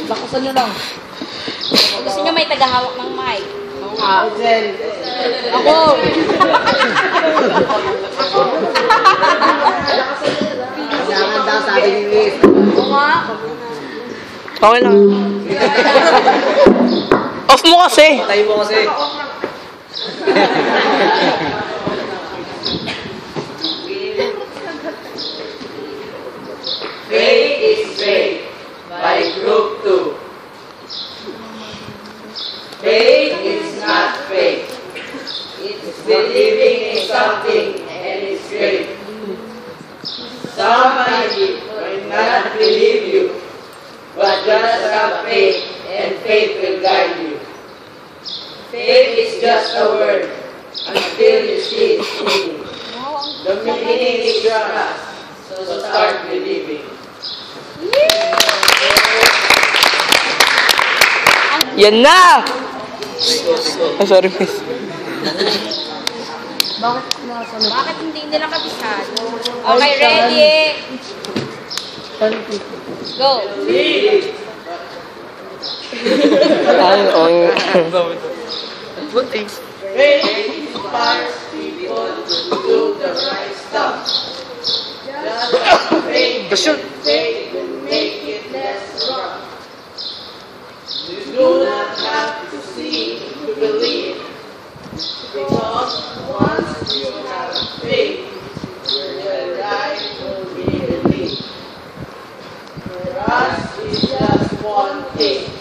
Lakasan nyo lang. Gusto nyo may tagahawak ng mic. Oo nga. Ako. Kailangan daw sabi ni Liz. Oo nga. Okay lang. Off mo kasi. Patay mo kasi. Faith is faith by Group 2. Faith is not faith. It's believing in something and it's great. Somebody will not believe you, but just have faith and faith will guide you. Faith is just a word until you see its meaning. The meaning is trust, so start believing. Yan na! Oh, sorry, miss. Bakit hindi nila kabisado? Okay, ready? Go! Buti. Faith inspires people to do the right stuff. Just faith will make it less rough. You do not have to see to believe, because once you have faith, the right will be released. For us, it's just one thing,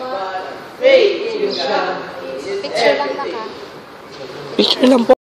but faith in God is Picture lang everything. naka. Picture lang po.